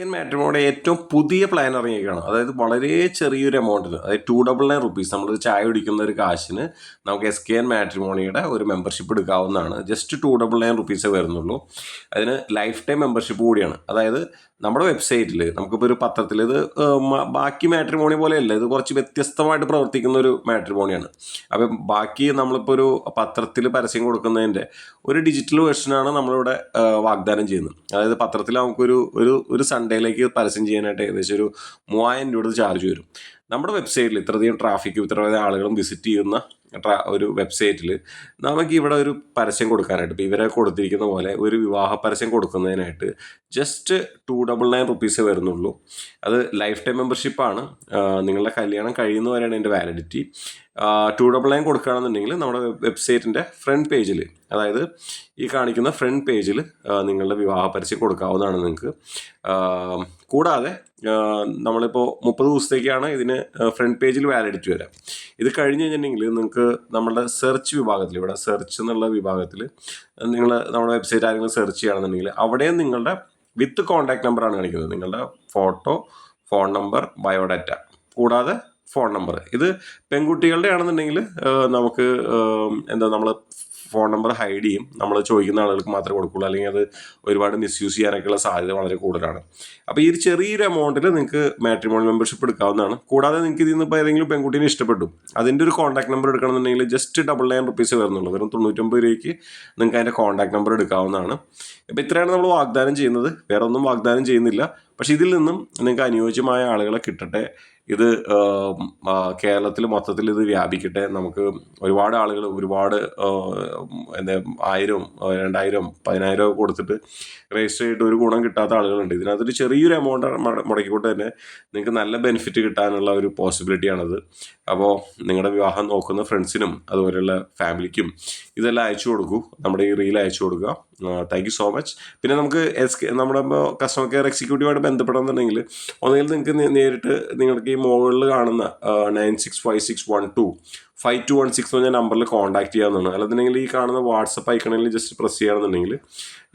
N മാട്രിമോണിയുടെ ഏറ്റവും പുതിയ plan ഇറങ്ങിയേക്കാണ്. അതായത് വളരെ ചെറിയൊരു എമൗണ്ടിന്, അതായത് 299 റുപ്പീസ്, നമ്മളൊരു ചായ കുടിക്കുന്ന ഒരു കാശിന് നമുക്ക് എൻ മാട്രിമോണിയുടെ ഒരു മെമ്പർഷിപ്പ് എടുക്കാവുന്നതാണ്. ജസ്റ്റ് 299 റുപ്പീസേ വരുന്നുള്ളൂ. അതിന് ലൈഫ് ടൈം മെമ്പർഷിപ്പ് കൂടിയാണ്. അതായത് നമ്മുടെ വെബ്സൈറ്റിൽ നമുക്കിപ്പോൾ ഒരു പത്രത്തിൽ ഇത് ബാക്കി മാട്രിമോണി പോലെയല്ല, ഇത് കുറച്ച് വ്യത്യസ്തമായിട്ട് പ്രവർത്തിക്കുന്ന ഒരു മാട്രിമോണിയാണ്. അപ്പം ബാക്കി നമ്മളിപ്പോൾ ഒരു പത്രത്തിൽ പരസ്യം കൊടുക്കുന്നതിൻ്റെ ഒരു ഡിജിറ്റൽ വേർഷനാണ് നമ്മളിവിടെ വാഗ്ദാനം ചെയ്യുന്നത്. അതായത് പത്രത്തിൽ നമുക്കൊരു ഒരു സൺഡേയിലേക്ക് പരസ്യം ചെയ്യാനായിട്ട് ഏകദേശം ഒരു 3000 രൂപ ചാർജ് വരും. നമ്മുടെ വെബ്സൈറ്റിൽ ഇത്രയധികം ട്രാഫിക്കും ഇത്രയധികം ആളുകളും വിസിറ്റ് ചെയ്യുന്ന ഒരു വെബ്സൈറ്റിൽ നമുക്ക് ഇവിടെ ഒരു പരസ്യം കൊടുക്കാനായിട്ട്, ഇപ്പോൾ ഇവരെ കൊടുത്തിരിക്കുന്ന പോലെ ഒരു വിവാഹ പരസ്യം കൊടുക്കുന്നതിനായിട്ട് ജസ്റ്റ് 299 റുപ്പീസേ വരുന്നുള്ളൂ. അത് ലൈഫ് ടൈം മെമ്പർഷിപ്പാണ്. നിങ്ങളുടെ കല്യാണം കഴിയുന്നവരെയാണ് എൻ്റെ വാലിഡിറ്റി. 299 കൊടുക്കുകയാണെന്നുണ്ടെങ്കിൽ നമ്മുടെ വെബ്സൈറ്റിൻ്റെ ഫ്രണ്ട് പേജിൽ, അതായത് ഈ കാണിക്കുന്ന ഫ്രണ്ട് പേജിൽ നിങ്ങളുടെ വിവാഹ പരസ്യം കൊടുക്കാവുന്നതാണ് നിങ്ങൾക്ക്. കൂടാതെ നമ്മളിപ്പോൾ 30 ദിവസത്തേക്കാണ് ഇതിന് ഫ്രണ്ട് പേജിൽ വാലിഡിറ്റി വരാം. ഇത് കഴിഞ്ഞ് കഴിഞ്ഞിട്ടുണ്ടെങ്കിൽ നിങ്ങൾക്ക് നമ്മുടെ സെർച്ച് വിഭാഗത്തിൽ, ഇവിടെ സെർച്ച് എന്നുള്ള വിഭാഗത്തിൽ നിങ്ങൾ നമ്മുടെ വെബ്സൈറ്റ് ആരെങ്കിലും സെർച്ച് ചെയ്യുകയാണെന്നുണ്ടെങ്കിൽ അവിടെയും നിങ്ങളുടെ വിത്ത് കോൺടാക്ട് നമ്പറാണ് കാണിക്കുന്നത്. നിങ്ങളുടെ ഫോട്ടോ, ഫോൺ നമ്പർ, ബയോഡാറ്റ കൂടാതെ ഫോൺ നമ്പർ. ഇത് പെൺകുട്ടികളുടെ ആണെന്നുണ്ടെങ്കിൽ നമുക്ക് നമ്മൾ ഫോൺ നമ്പർ ഹൈഡ് ചെയ്യും. നമ്മൾ ചോദിക്കുന്ന ആളുകൾക്ക് മാത്രമേ കൊടുക്കുള്ളൂ, അല്ലെങ്കിൽ അത് ഒരുപാട് മിസ്യൂസ് ചെയ്യാനൊക്കെയുള്ള സാധ്യത വളരെ കൂടുതലാണ്. അപ്പോൾ ഈ ഒരു ചെറിയൊരു എമൗണ്ടിൽ നിങ്ങൾക്ക് മാട്രിമോണി മെമ്പർഷിപ്പ് എടുക്കാവുന്നതാണ്. കൂടാതെ നിങ്ങൾക്ക് ഇതിൽ നിന്ന് ഇപ്പോൾ ഏതെങ്കിലും പെൺകുട്ടീനെ ഇഷ്ടപ്പെട്ടു, അതിൻ്റെ ഒരു കോൺടാക്ട് നമ്പർ എടുക്കണമെന്നുണ്ടെങ്കിൽ ജസ്റ്റ് 99 റുപ്പീസ് വരുന്നുള്ളൂ. വെറും 99 രൂപയ്ക്ക് നിങ്ങൾക്ക് അതിൻ്റെ കോൺടാക്ട് നമ്പർ എടുക്കാവുന്നതാണ്. അപ്പോൾ ഇത്രയാണ് നമ്മൾ വാഗ്ദാനം ചെയ്യുന്നത്, വേറെ ഒന്നും വാഗ്ദാനം ചെയ്യുന്നില്ല. പക്ഷേ ഇതിൽ നിന്നും നിങ്ങൾക്ക് അനുയോജ്യമായ ആളുകളെ കിട്ടട്ടെ. ഇത് കേരളത്തിൽ മൊത്തത്തിൽ ഇത് വ്യാപിക്കട്ടെ. നമുക്ക് ഒരുപാട് ആളുകൾ ഒരുപാട് 1000, 2000, 10000 കൊടുത്തിട്ട് രജിസ്റ്റർ ചെയ്തിട്ട് ഒരു ഗുണം കിട്ടാത്ത ആളുകളുണ്ട്. ഇതിനകത്തൊരു ചെറിയൊരു എമൗണ്ട് മുടക്കിക്കൊണ്ട് തന്നെ നിങ്ങൾക്ക് നല്ല ബെനിഫിറ്റ് കിട്ടാനുള്ള ഒരു പോസിബിലിറ്റിയാണത്. അപ്പോൾ നിങ്ങളുടെ വിവാഹം നോക്കുന്ന ഫ്രണ്ട്സിനും അതുപോലെയുള്ള ഫാമിലിക്കും ഇതെല്ലാം അയച്ചു കൊടുക്കൂ, നമ്മുടെ ഈ റീൽ അയച്ചു കൊടുക്കുക. Thank you so much. പിന്നെ നമുക്ക് നമ്മുടെ കസ്റ്റമർ കെയർ എക്സിക്യൂട്ടീവായിട്ട് ബന്ധപ്പെടണമെന്നുണ്ടെങ്കിൽ ഒന്നുകിൽ നിങ്ങൾക്ക് നേരിട്ട് നിങ്ങൾക്ക് ഈ മുകളിൽ കാണുന്ന 9656125216 എന്ന് പറഞ്ഞ നമ്പറിൽ കോൺടാക്ട് ചെയ്യാവുന്നതാണ്. അല്ലാന്നുണ്ടെങ്കിൽ ഈ കാണുന്ന വാട്സപ്പ് ഐക്കണിൽ ജസ്റ്റ് പ്രസ് ചെയ്യുകയാണെന്നുണ്ടെങ്കിൽ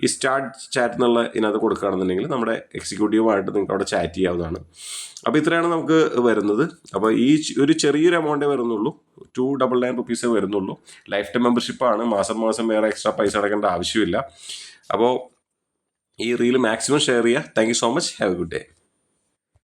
ഈ സ്റ്റാർട്ട് ചാറ്റ് എന്നുള്ള ഇതിനകത്ത് കൊടുക്കുകയാണെന്നുണ്ടെങ്കിൽ നമ്മുടെ എക്സിക്യൂട്ടീവുമായിട്ട് നിങ്ങൾക്ക് അവിടെ ചാറ്റ് ചെയ്യാവുന്നതാണ്. അപ്പോൾ ഇത്രയാണ് നമുക്ക് വരുന്നത്. അപ്പോൾ ഈ ഒരു ചെറിയൊരു എമൗണ്ടേ വരുന്നുള്ളൂ, 299 റുപ്പീസേ വരുന്നുള്ളൂ. ലൈഫ് ടൈം മെമ്പർഷിപ്പാണ്. മാസം വേറെ എക്സ്ട്രാ പൈസ അടക്കേണ്ട ആവശ്യമില്ല. അപ്പോൾ ഈ റീൽ മാക്സിമം ഷെയർ ചെയ്യുക. Thank you so much. Have a good day.